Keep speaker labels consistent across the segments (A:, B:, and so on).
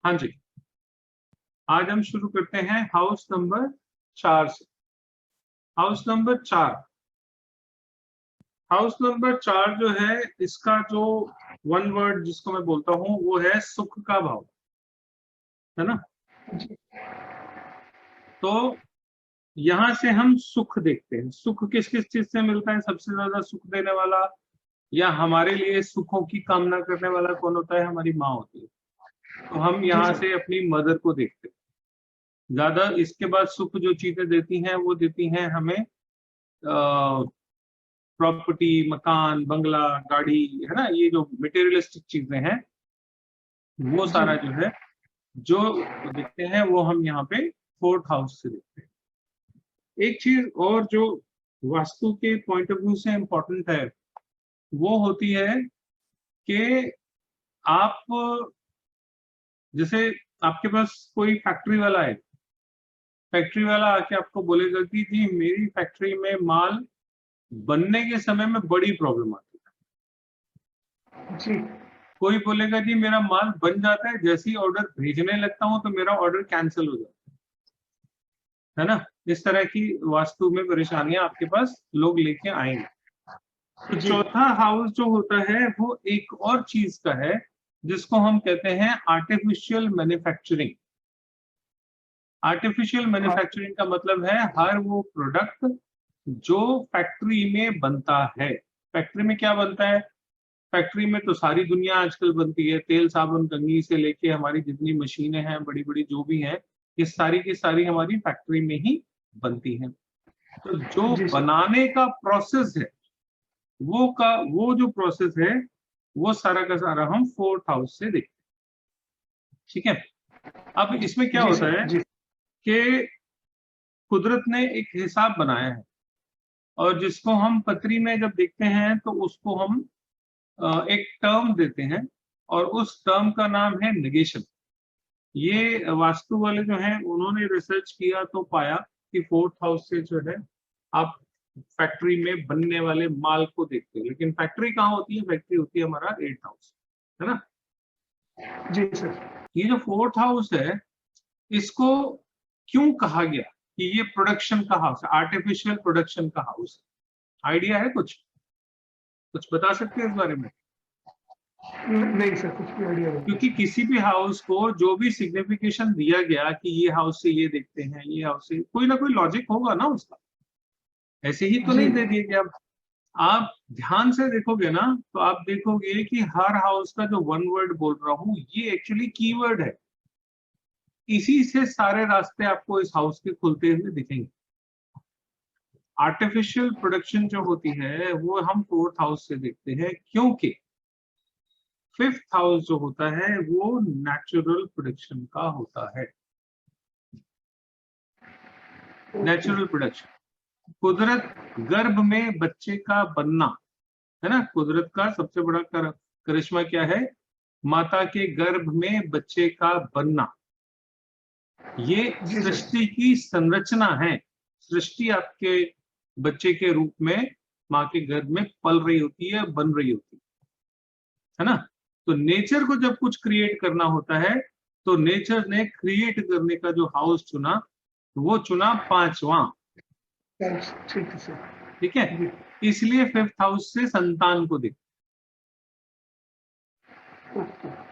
A: हाँ जी, आज हम शुरू करते हैं हाउस नंबर 4 से। हाउस नंबर 4, हाउस नंबर 4 जो है, इसका जो वन वर्ड जिसको मैं बोलता हूँ वो है सुख का भाव, है ना। तो यहाँ से हम सुख देखते हैं। सुख किस किस चीज से मिलता है? सबसे ज्यादा सुख देने वाला या हमारे लिए सुखों की कामना करने वाला कौन होता है? हमारी माँ होती है। तो हम यहाँ से अपनी मदर को देखते हैं ज्यादा। इसके बाद सुख जो चीजें देती हैं वो देती हैं हमें प्रॉपर्टी, मकान, बंगला, गाड़ी, है ना। ये जो मटेरियलिस्टिक चीजें हैं वो सारा जो है जो देखते हैं वो हम यहाँ पे फोर्थ हाउस से देखते हैं। एक चीज और जो वास्तु के पॉइंट ऑफ व्यू से इम्पोर्टेंट है वो होती है कि आप जैसे आपके पास कोई फैक्ट्री वाला है, फैक्ट्री वाला आके आपको बोलेगा कि जी मेरी फैक्ट्री में माल बनने के समय में बड़ी प्रॉब्लम आती है जी। कोई बोलेगा जी मेरा माल बन जाता है, जैसे ही ऑर्डर भेजने लगता हूं तो मेरा ऑर्डर कैंसिल हो जाता है ना। इस तरह की वास्तु में परेशानियां आपके पास लोग लेके आएंगे। तो चौथा हाउस जो होता है वो एक और चीज का है जिसको हम कहते हैं आर्टिफिशियल मैन्युफैक्चरिंग। आर्टिफिशियल मैन्युफैक्चरिंग का मतलब है हर वो प्रोडक्ट जो फैक्ट्री में बनता है। फैक्ट्री में क्या बनता है? फैक्ट्री में तो सारी दुनिया आजकल बनती है, तेल साबुन कंघी से लेके हमारी जितनी मशीनें हैं बड़ी बड़ी जो भी हैं, ये सारी की सारी हमारी फैक्ट्री में ही बनती हैं। तो जो बनाने का प्रोसेस है वो जो प्रोसेस है वो सारा का सारा हम फोर्थ हाउस से देखते हैं। ठीक है। अब इसमें क्या होता है कि कुदरत ने एक हिसाब बनाया है और जिसको हम पत्री में जब देखते हैं तो उसको हम एक टर्म देते हैं और उस टर्म का नाम है नेगेशन। ये वास्तु वाले जो हैं उन्होंने रिसर्च किया तो पाया कि फोर्थ हाउस से जो है आप फैक्ट्री में बनने वाले माल को देखते हैं। लेकिन फैक्ट्री कहाँ होती है? फैक्ट्री होती है हमारा 8th हाउस, है ना जी सर। ये जो फोर्थ हाउस है इसको क्यों कहा गया कि ये प्रोडक्शन का हाउस है, आर्टिफिशियल प्रोडक्शन का हाउस है? आइडिया है? कुछ बता सकते हैं इस बारे में?
B: नहीं सर, कुछ भी आइडिया नहीं।
A: क्योंकि किसी भी हाउस को जो भी सिग्निफिकेशन दिया गया कि ये हाउस से ये देखते हैं, ये हाउस से, कोई ना कोई लॉजिक होगा ना उसका। ऐसे ही तो नहीं दे दिए कि आप ध्यान से देखोगे ना तो आप देखोगे कि हर हाउस का जो वन वर्ड बोल रहा हूं ये एक्चुअली कीवर्ड है। इसी से सारे रास्ते आपको इस हाउस के खुलते हुए दिखेंगे। आर्टिफिशियल प्रोडक्शन जो होती है वो हम फोर्थ हाउस से देखते हैं क्योंकि फिफ्थ हाउस जो होता है वो नेचुरल प्रोडक्शन का होता है। नेचुरल प्रोडक्शन, कुदरत गर्भ में बच्चे का बनना, है ना। कुदरत का सबसे बड़ा करिश्मा क्या है? माता के गर्भ में बच्चे का बनना। ये सृष्टि की संरचना है। सृष्टि आपके बच्चे के रूप में माँ के गर्भ में पल रही होती है, बन रही होती है ना। तो नेचर को जब कुछ क्रिएट करना होता है तो नेचर ने क्रिएट करने का जो हाउस चुना वो चुना 5वां। ठीक है, इसलिए फिफ्थ हाउस से संतान को देखते।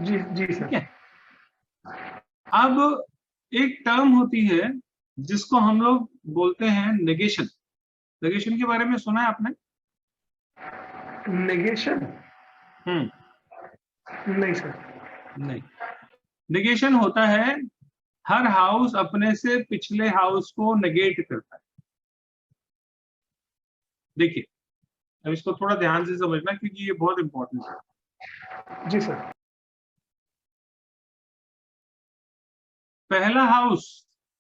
B: जी
A: ठीक है। अब एक टर्म होती है जिसको हम लोग बोलते हैं नेगेशन। नेगेशन के बारे में सुना है आपने?
B: नेगेशन? नहीं सर।
A: नहीं। नेगेशन होता है हर हाउस अपने से पिछले हाउस को नेगेट करता है। देखिए, अब इसको थोड़ा ध्यान से समझना क्योंकि ये बहुत इंपॉर्टेंट है।
B: जी सर।
A: पहला हाउस,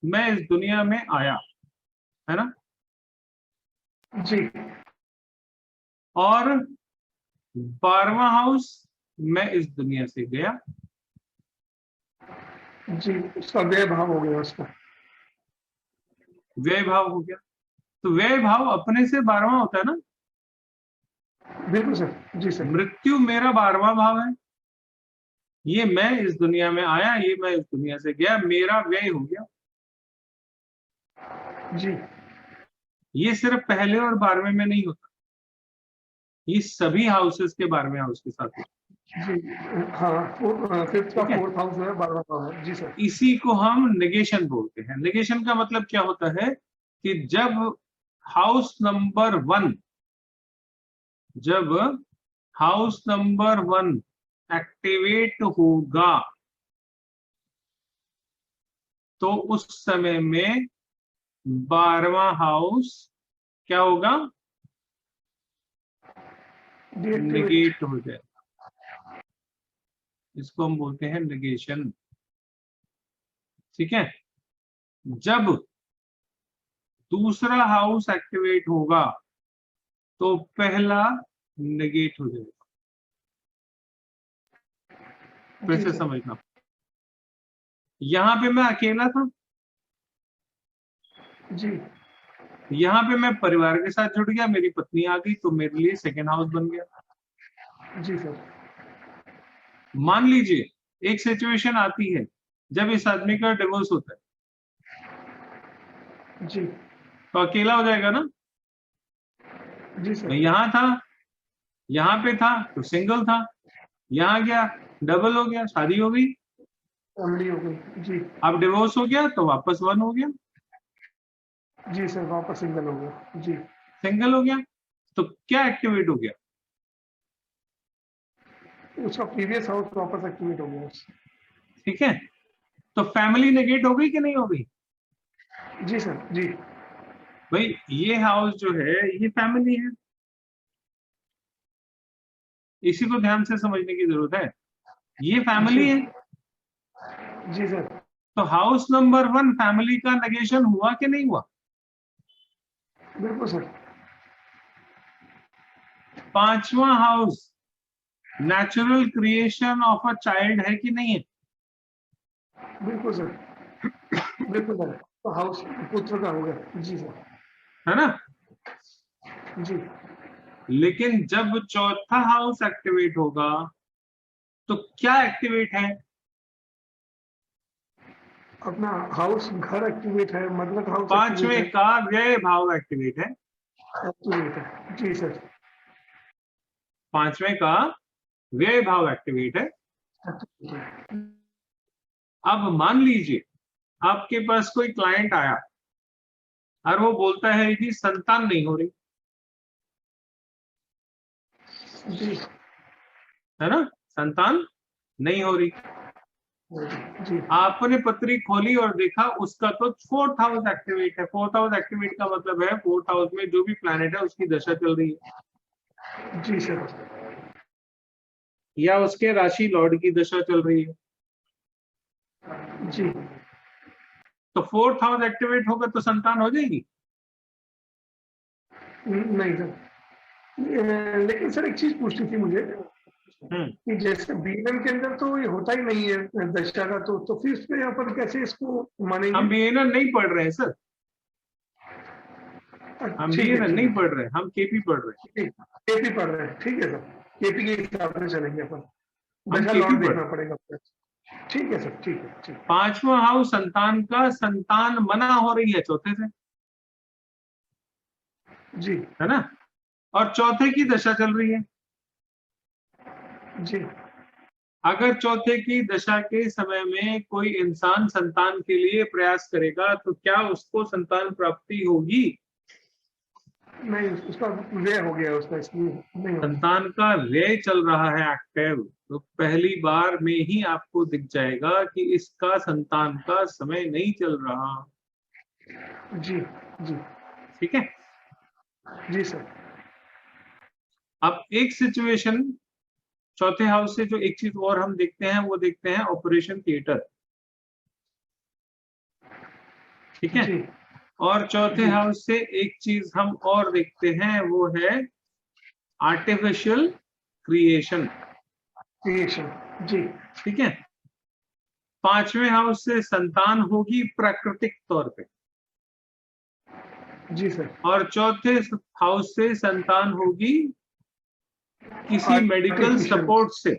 A: मैं इस दुनिया में आया, है ना
B: जी।
A: और 12वां हाउस, मैं इस दुनिया से गया।
B: जी, उसका व्यय भाव हो गया। उसका
A: व्यय भाव हो गया। तो व्यय भाव अपने से 12वां होता है ना।
B: बिल्कुल सर। जी सर।
A: मृत्यु मेरा 12वां भाव है। ये मैं इस दुनिया में आया, ये मैं इस दुनिया से गया, मेरा व्यय हो गया।
B: जी
A: ये सिर्फ पहले और 12वें में नहीं होता, ये सभी हाउसेस के 12वें हाउस के साथ होता
B: जी हाँ, फिफ्थ का
A: ठीक है।
B: फोर्थ हाउस है, 12वां हाउस है। जी सर।
A: है। इसी को हम नेगेशन बोलते हैं। नेगेशन का मतलब क्या होता है कि जब हाउस नंबर 1 जब हाउस नंबर 1 एक्टिवेट होगा तो उस समय में 12वां हाउस क्या होगा,
B: डीएक्टिवेट।
A: नेगेट हो जाएगा। इसको हम बोलते हैं नेगेशन। ठीक है। जब दूसरा हाउस एक्टिवेट होगा तो पहला नेगेट हो जाएगा। फिर
B: जी
A: से
B: सर।
A: समझना, यहां पे मैं अकेला था,
B: जी
A: यहाँ पे मैं परिवार के साथ जुड़ गया, मेरी पत्नी आ गई तो मेरे लिए सेकेंड हाउस बन गया।
B: जी सर।
A: मान लीजिए एक सिचुएशन आती है जब इस आदमी का डिवोर्स होता है,
B: जी
A: तो अकेला हो जाएगा ना।
B: जी
A: मैं
B: सर।
A: यहाँ था, यहाँ पे था तो सिंगल था, यहाँ गया डबल हो गया, शादी हो गई।
B: फैमिली हो गई। जी
A: अब डिवोर्स हो गया तो वापस 1 हो गया,
B: जी सर, वापस सिंगल हो गया। जी
A: सिंगल हो गया। तो क्या एक्टिवेट हो गया,
B: उसका प्रीवियस हाउस वापस एक्टिवेट हो गया उससे।
A: ठीक है। तो फैमिली नेगेट हो गई कि नहीं हो गई।
B: जी सर। जी
A: भाई ये हाउस जो है ये फैमिली है, इसी को ध्यान से समझने की जरूरत है। ये
B: जी
A: फैमिली है,
B: जी सर।
A: तो हाउस नंबर 1 फैमिली का नेगेशन हुआ कि नहीं हुआ।
B: बिल्कुल सर।
A: 5वां house natural creation of a child है कि नहीं है।
B: बिल्कुल सर। बिल्कुल सर, तो हाउस पुत्र का हो गया। जी सर।
A: है ना।
B: जी
A: लेकिन जब चौथा हाउस एक्टिवेट होगा तो क्या एक्टिवेट है,
B: अपना हाउस घर एक्टिवेट है, मतलब हाउस एक्टिवेट
A: 5वें
B: है।
A: का व्यय भाव एक्टिवेट है।
B: एक्टिवेट है। जी सर।
A: 5वें का व्यय भाव एक्टिवेट है।
B: एक्टिवेट है।
A: अब मान लीजिए आपके पास कोई क्लाइंट आया और वो बोलता है कि संतान नहीं हो रही,
B: जी
A: है ना, संतान नहीं हो रही।
B: जी
A: आपने पत्री खोली और देखा उसका तो 4th हाउस एक्टिवेट है। 4th हाउस एक्टिवेट का मतलब है 4th हाउस में जो भी प्लैनेट है उसकी दशा चल रही है,
B: जी सर।
A: या उसके राशि लॉर्ड की दशा चल रही है।
B: जी
A: तो 4th हाउस एक्टिवेट होगा तो संतान हो जाएगी।
B: नहीं सर, लेकिन सर एक चीज पूछनी थी मुझे
A: हम्म
B: कि जैसे बीएनएम के अंदर तो ये होता ही नहीं है दशा का, तो फिर इसमें यहाँ पर कैसे इसको मानेंगे।
A: हम बीएनएन नहीं पढ़ रहे हैं सर, हम
B: ठीक है
A: बीएनएन
B: ठीक
A: नहीं
B: है।
A: पढ़ रहे हैं, हम केपी पढ़ रहे हैं।
B: ठीक, केपी पढ़ रहे हैं, ठीक है सर। केपी के हिसाब से चलेंगे अपन,
A: हम
B: दशा
A: केपी
B: लॉट
A: पढ़
B: देखना
A: रहे हैं।
B: पड़ेगा। ठीक है सर, ठीक है ठीक।
A: 5वां हाउस संतान का, संतान मना हो रही है चौथे से,
B: जी
A: है ना, और चौथे की दशा चल रही है।
B: जी
A: अगर चौथे की दशा के समय में कोई इंसान संतान के लिए प्रयास करेगा तो क्या उसको संतान प्राप्ति होगी।
B: नहीं, उसका व्यय हो गया उसका, इसलिए नहीं होगी।
A: संतान का व्यय चल रहा है एक्टिव, तो पहली बार में ही आपको दिख जाएगा कि इसका संतान का समय नहीं चल रहा।
B: जी जी
A: ठीक है।
B: जी सर।
A: अब एक सिचुएशन चौथे हाउस से जो एक चीज और हम देखते हैं वो देखते हैं ऑपरेशन थिएटर। ठीक है।
B: जी
A: और चौथे
B: जी
A: हाउस से एक चीज हम और देखते हैं वो है आर्टिफिशियल क्रिएशन।
B: क्रिएशन। जी
A: ठीक है। 5वें हाउस से संतान होगी प्राकृतिक तौर पे,
B: जी सर।
A: और चौथे हाउस से संतान होगी किसी मेडिकल
B: आर्टिफिशियल।
A: सपोर्ट से।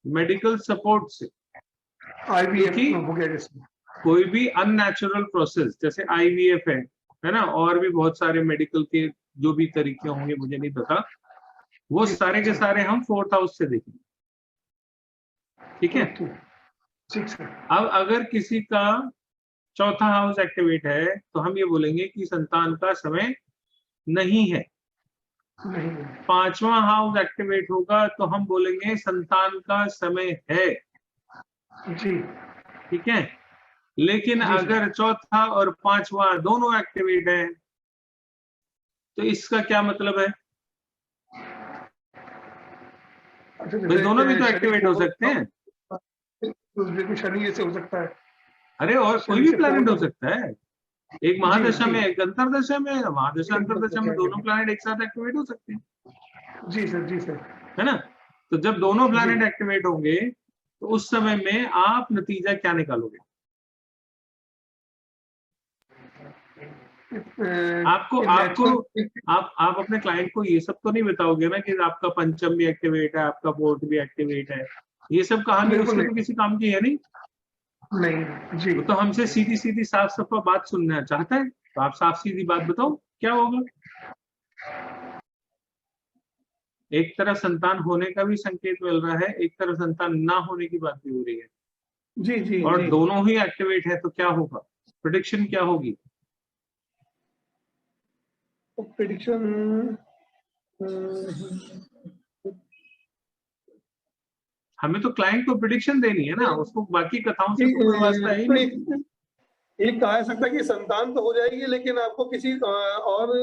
A: मेडिकल सपोर्ट से।
B: IVF
A: क्योंकि
B: हो गया जैसे,
A: कोई भी अननेचुरल प्रोसेस जैसे IVF है ना, और भी बहुत सारे मेडिकल के जो भी तरीके होंगे मुझे नहीं पता, वो
B: जी,
A: सारे के सारे हम 4th हाउस से देखेंगे। ठीक है।
B: ओके, ठीक सर,
A: अब अगर किसी का 4था हाउस एक्टिवेट है तो हम ये बोलेंगे कि संतान का समय नहीं है।
B: नहीं,
A: 5वां हाउस एक्टिवेट होगा तो हम बोलेंगे संतान का समय है।
B: जी,
A: ठीक है। लेकिन
B: जी सर।
A: अगर 4था और 5वां दोनों एक्टिवेट है तो इसका क्या मतलब है?
B: अच्छा,
A: भाई दोनों भी
B: जैसे
A: तो
B: शनि
A: एक्टिवेट हो सकते हैं।
B: बिल्कुल शनि जैसे हो सकता है,
A: अरे और कोई
B: शनि
A: भी
B: से
A: प्लैनेट हो
B: 4th,
A: सकता है। एक
B: जी,
A: महादशा
B: जी,
A: में, एक अंतरदशा में, महादशा अंतरदशा में दोनों
B: जी
A: प्लैनेट एक साथ एक्टिवेट हो सकते हैं,
B: सर, जी सर,
A: है ना। तो जब दोनों
B: जी।
A: प्लैनेट एक्टिवेट होंगे तो उस समय में आप नतीजा क्या निकालोगे? आपको आपको आप अपने क्लाइंट को ये सब तो नहीं बताओगे ना कि आपका पंचम भी एक्टिवेट है, आपका 4th भी एक्टिवेट है। ये सब कहानी
B: बिल्कुल
A: उसके तो
B: नहीं,
A: किसी काम की है नहीं।
B: नहीं, जी,
A: वो तो हमसे सीधी सीधी साफ साफ बात सुनना चाहता है, तो आप साफ सीधी बात बताओ क्या होगा। एक तरफ संतान होने का भी संकेत मिल रहा है, एक तरफ संतान ना होने की बात भी हो रही है,
B: जी, जी,
A: और
B: जी।
A: दोनों ही एक्टिवेट है तो क्या होगा? प्रेडिक्शन क्या होगी?
B: तो प्रिडिक्शन,
A: हमें तो क्लाइंट को प्रेडिक्शन देनी है ना, उसको बाकी कथाओं से तो कोई वास्ता है ही
B: तो
A: नहीं।
B: एक कहा जा सकता है कि संतान तो हो जाएगी, लेकिन आपको किसी और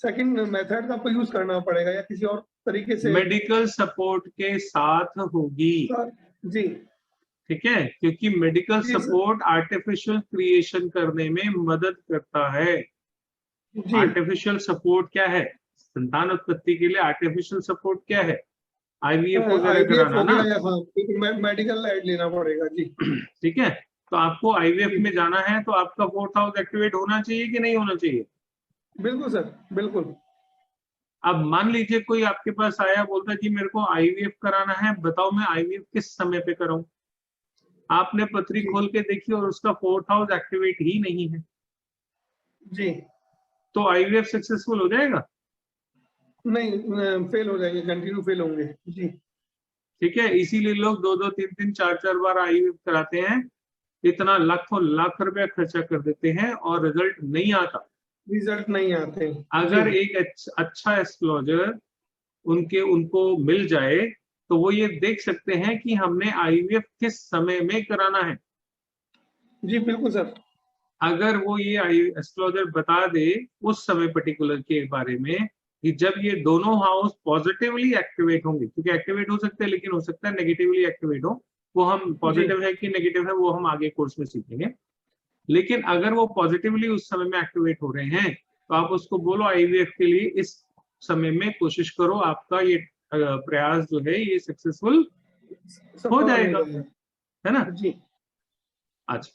B: सेकंड मेथड का आपको यूज करना पड़ेगा या किसी और तरीके से।
A: मेडिकल सपोर्ट के साथ होगी।
B: जी,
A: ठीक है, क्योंकि मेडिकल
B: जी सर,
A: सपोर्ट आर्टिफिशियल क्रिएशन करने में मदद करता है।
B: जी।
A: आर्टिफिशियल सपोर्ट क्या है? संतान उत्पत्ति के लिए आर्टिफिशियल सपोर्ट क्या है? IVF वगैरह
B: IVF
A: कराना
B: हो
A: ना।
B: गया या हाँ, मेडिकल एड लेना पड़ेगा जी।
A: ठीक है, तो आपको IVF
B: जी,
A: में जाना है तो आपका 4th हाउस एक्टिवेट होना चाहिए कि नहीं होना चाहिए?
B: बिल्कुल सर, बिल्कुल।
A: अब मान लीजिए कोई आपके पास आया, बोलता है जी मेरे को IVF कराना है, बताओ मैं IVF किस समय पे कराऊं? आपने पथरी
B: जी,
A: खोल के देखी और उसका 4th हाउस एक्टिवेट ही नहीं है,
B: जी,
A: तो IVF सक्सेसफुल हो जाएगा?
B: नहीं, फेल हो जाएंगे, कंटिन्यू फेल होंगे जी।
A: ठीक है, इसीलिए लोग 2-2, 3-3, 4-4 बार IVF कराते हैं, इतना लाखों लाख रुपया खर्चा कर देते हैं और रिजल्ट नहीं आता।
B: रिजल्ट नहीं आते जी।
A: अगर एक अच्छा एस्ट्रोलॉजर उनको मिल जाए तो वो ये देख सकते हैं कि हमने IVF किस समय में कराना है।
B: जी, बिल्कुल सर।
A: अगर वो ये एस्ट्रोलॉजर बता दे उस समय पर्टिकुलर के बारे में कि जब ये दोनों हाउस पॉजिटिवली एक्टिवेट होंगे, क्योंकि एक्टिवेट हो सकते हैं लेकिन हो सकता है नेगेटिवली एक्टिवेट हो, वो हम
B: जी,
A: पॉजिटिव है कि नेगेटिव है वो हम आगे कोर्स में सीखेंगे। लेकिन अगर वो पॉजिटिवली उस समय में एक्टिवेट हो रहे हैं तो आप उसको बोलो IVF के लिए इस समय में कोशिश करो, आपका ये प्रयास जो है ये सक्सेसफुल हो
B: सफल
A: जाएगा,
B: होगा
A: है ना।
B: जी।
A: अच्छा।